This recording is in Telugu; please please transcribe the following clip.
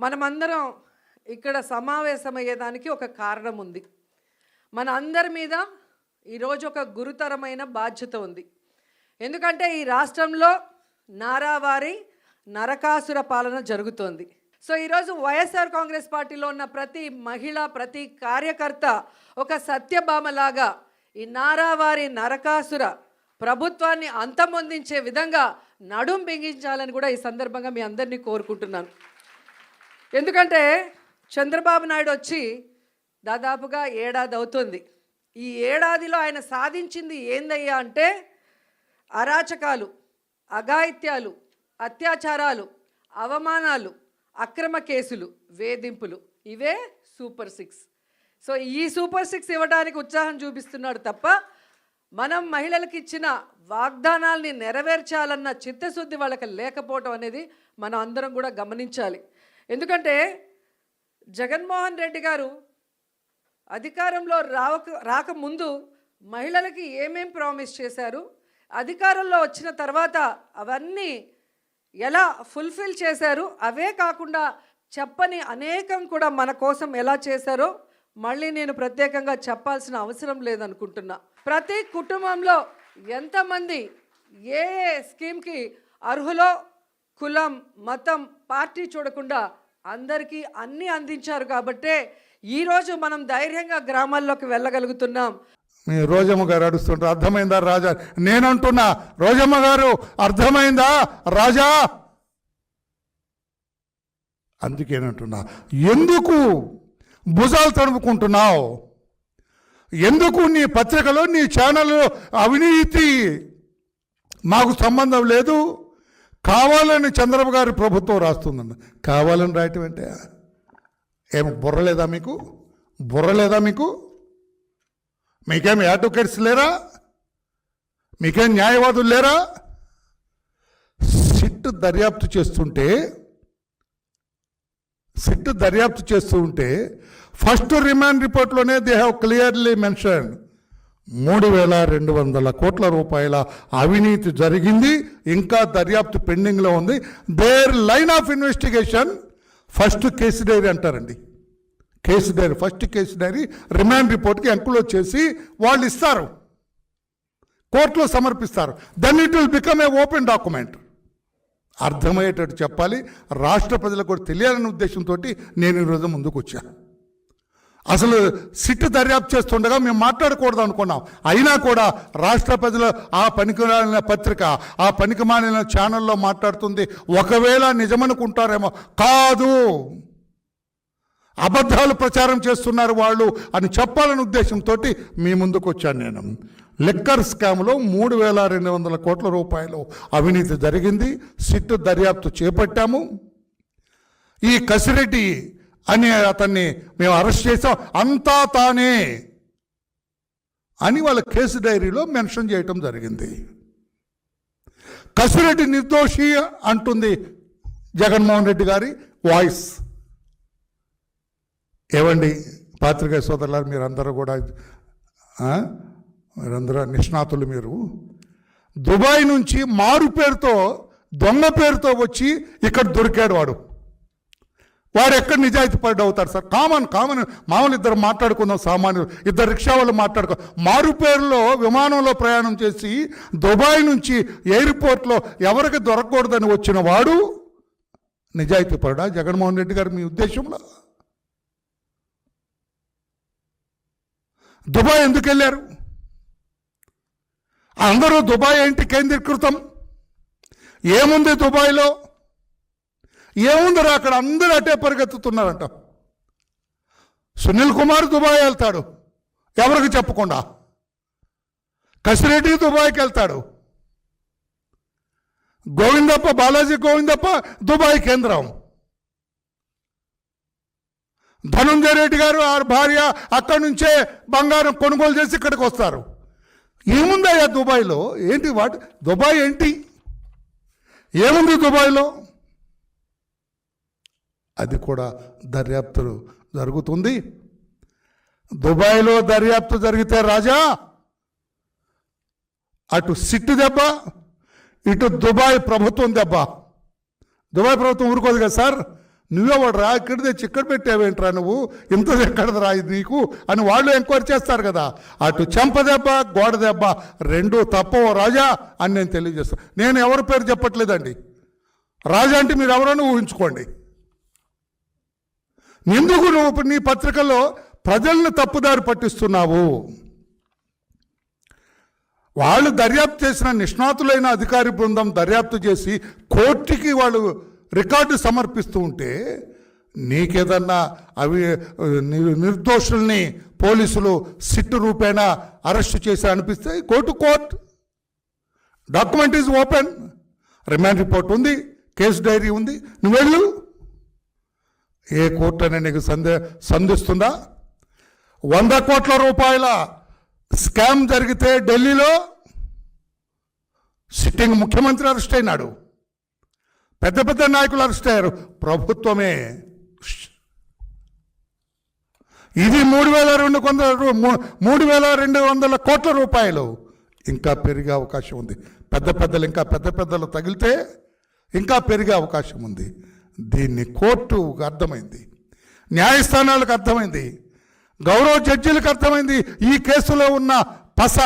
మనమందరం ఇక్కడ సమావేశమయ్యేదానికి ఒక కారణం ఉంది. మన అందరి మీద ఈరోజు ఒక గురుతరమైన బాధ్యత ఉంది. ఎందుకంటే ఈ రాష్ట్రంలో నారావారి నరకాసుర పాలన జరుగుతోంది. సో ఈరోజు వైఎస్ఆర్ కాంగ్రెస్ పార్టీలో ఉన్న ప్రతి మహిళ, ప్రతి కార్యకర్త ఒక సత్యభామలాగా ఈ నారావారి నరకాసుర ప్రభుత్వాన్ని అంతమొందించే విధంగా నడుం బిగించాలని కూడా ఈ సందర్భంగా మీ అందరినీ కోరుకుంటున్నాను. ఎందుకంటే చంద్రబాబు నాయుడు వచ్చి దాదాపుగా ఏడాది అవుతుంది. ఈ ఏడాదిలో ఆయన సాధించింది ఏందయ్యా అంటే అరాచకాలు, అఘాయిత్యాలు, అత్యాచారాలు, అవమానాలు, అక్రమ కేసులు, వేధింపులు, ఇవే సూపర్ 6. సో ఈ సూపర్ 6 ఇవ్వడానికి ఉత్సాహం చూపిస్తున్నాడు తప్ప మనం మహిళలకు ఇచ్చిన వాగ్దానాల్ని నెరవేర్చాలన్న చిత్తశుద్ధి వాళ్ళకి లేకపోవడం అనేది మనం అందరం కూడా గమనించాలి. ఎందుకంటే జగన్మోహన్ రెడ్డి గారు అధికారంలో రాకముందు మహిళలకి ఏమేం ప్రామిస్ చేశారు, అధికారంలో వచ్చిన తర్వాత అవన్నీ ఎలా ఫుల్ఫిల్ చేశారు, అవే కాకుండా చెప్పని అనేకం కూడా మన కోసం ఎలా చేశారో మళ్ళీ నేను ప్రత్యేకంగా చెప్పాల్సిన అవసరం లేదనుకుంటున్నా. ప్రతి కుటుంబంలో ఎంతమంది ఏ స్కీమ్కి అర్హులో కులం, మతం, పార్టీ చూడకుండా అందరికీ అన్నీ అందించారు కాబట్టే ఈరోజు మనం ధైర్యంగా గ్రామాల్లోకి వెళ్ళగలుగుతున్నాం. మీ రోజమ్మ గారు అడుస్తుంటారు, అర్థమైందా రాజా? నేనంటున్నా, రోజమ్మ గారు అర్థమైందా రాజా? అందుకేనంటున్నా, ఎందుకు భుజాలు తడుపుకుంటున్నావు? ఎందుకు నీ పత్రికలో, నీ ఛానల్లో అవినీతి మాకు సంబంధం లేదు, కావాలని చంద్రబాబు గారి ప్రభుత్వం రాస్తుందన్న. కావాలని రాయటం అంటే ఏమి బుర్రలేదా మీకు? బుర్రలేదా మీకు? మీకేం అడ్వకేట్స్ లేరా? మీకేం న్యాయవాదులు లేరా? సిట్ దర్యాప్తు చేస్తూ ఉంటే ఫస్ట్ రిమాండ్ రిపోర్ట్లోనే దే హ్యావ్ క్లియర్లీ మెన్షన్ 3,200 కోట్ల రూపాయల అవినీతి జరిగింది, ఇంకా దర్యాప్తు పెండింగ్లో ఉంది. Their line of investigation first case diary అంటారండి. Case diary, first case diary remand రిపోర్ట్కి ఎంక్లోజ్ చేసి వాళ్ళు ఇస్తారు, కోర్టులో సమర్పిస్తారు. Then it will become a open document. అర్థమయ్యేటట్టు చెప్పాలి, రాష్ట్ర ప్రజలకు కూడా తెలియాలనే ఉద్దేశంతో నేను ఈరోజు ముందుకు వచ్చాను. అసలు సిట్ దర్యాప్తు చేస్తుండగా మేము మాట్లాడకూడదు అనుకున్నాం. అయినా కూడా రాష్ట్ర ప్రజలు ఆ పనికిమాలిన పత్రిక, ఆ పనికిమాలిన ఛానల్లో మాట్లాడుతుంది. ఒకవేళ నిజమనుకుంటారేమో, కాదు, అబద్ధాలు ప్రచారం చేస్తున్నారు వాళ్ళు అని చెప్పాలనే ఉద్దేశంతో మీ ముందుకు వచ్చాను నేను. లిక్కర్ స్కామ్లో 3,200 కోట్ల రూపాయలు అవినీతి జరిగింది. సిట్ దర్యాప్తు చేపట్టాము. ఈ కసిరెడ్డి అని అతన్ని మేము అరెస్ట్ చేసాం, అంతా తానే అని వాళ్ళ కేసు డైరీలో మెన్షన్ చేయటం జరిగింది. కసిరెడ్డి నిర్దోషి అంటుంది జగన్మోహన్ రెడ్డి గారి వాయిస్. ఏవండి పాత్రికేయ సోదరులారు, మీరందరూ కూడా మీరందరూ నిష్ణాతులు. మీరు దుబాయ్ నుంచి మారు పేరుతో, దొంగ పేరుతో వచ్చి ఇక్కడ దొరికాడు వాడు ఎక్కడ నిజాయితీ పడ్డ అవుతాడు సార్? కామన్ మామూలు ఇద్దరు మాట్లాడుకుందాం, సామాన్యులు ఇద్దరు రిక్షా వాళ్ళు మాట్లాడుకో. మారు పేరులో విమానంలో ప్రయాణం చేసి దుబాయ్ నుంచి ఎయిర్పోర్ట్లో ఎవరికి దొరకకూడదని వచ్చిన వాడు నిజాయితీ పడ్డా జగన్మోహన్ రెడ్డి గారు మీ ఉద్దేశంలో? దుబాయ్ ఎందుకు వెళ్ళారు? అందరూ దుబాయ్ ఏంటి కేంద్రీకృతం? ఏముంది దుబాయ్లో? ఏముందరా అక్కడ? అందరూ అటే పరిగెత్తుతున్నారంట. సునీల్ కుమార్ దుబాయ్ వెళ్తాడు ఎవరికి చెప్పకుండా, కసిరెడ్డి దుబాయ్కి వెళ్తాడు, బాలాజీ గోవిందప్ప దుబాయ్ కేంద్రం, ధనుంజయ రెడ్డి గారు ఆ భార్య అక్కడి నుంచే బంగారం కొనుగోలు చేసి ఇక్కడికి వస్తారు. ఏముందయ్యా దుబాయ్లో? ఏంటి దుబాయ్ ఏంటి? ఏముంది దుబాయ్లో? అది కూడా దర్యాప్తు జరుగుతుంది. దుబాయ్లో దర్యాప్తు జరిగితే రాజా, అటు సిట్ దెబ్బ, ఇటు దుబాయ్ ప్రభుత్వం దెబ్బ. దుబాయ్ ప్రభుత్వం ఊరుకోదు కదా సార్. నువ్వెవడరా ఇక్కడ తెచ్చి ఇక్కడ పెట్టావేంట్రా నువ్వు ఇంత ఎక్కడదరా ఇది నీకు అని వాళ్ళు ఎంక్వైరీ చేస్తారు కదా. అటు చెంపదెబ్బ గోడ దెబ్బ రెండూ తప్పవో రాజా అని నేను తెలియజేస్తాను. నేను ఎవరి పేరు చెప్పట్లేదండి. రాజా అంటే మీరు ఎవరైనా ఊహించుకోండి. ఎందుకు నువ్వు నీ పత్రికల్లో ప్రజల్ని తప్పుదారి పట్టిస్తున్నావు? వాళ్ళు దర్యాప్తు చేసిన నిష్ణాతులైన అధికారి బృందం దర్యాప్తు చేసి కోర్టుకి వాళ్ళు రికార్డు సమర్పిస్తూ ఉంటే నీకేదన్నా అవి నిర్దోషుల్ని పోలీసులు సిట్టు రూపేణా అరెస్టు చేసి అనిపిస్తే court document is open, remand report ఉంది, కేసు డైరీ ఉంది, నువ్వు వెళ్ళు. ఏ కోర్టు అని నీకు సంధిస్తుందా? 100 కోట్ల రూపాయల స్కామ్ జరిగితే ఢిల్లీలో సిట్టింగ్ ముఖ్యమంత్రి అరెస్ట్ అయినాడు, పెద్ద పెద్ద నాయకులు అరెస్ట్ అయ్యారు, ప్రభుత్వమే. ఇది 3,200 కోట్ల రూపాయలు. ఇంకా పెరిగే అవకాశం ఉంది. ఇంకా పెద్ద పెద్దలు తగిలితే ఇంకా పెరిగే అవకాశం ఉంది. దీన్ని కోర్టుకు అర్థమైంది, న్యాయస్థానాలకు అర్థమైంది, గౌరవ జడ్జీలకు అర్థమైంది. ఈ కేసులో ఉన్న పస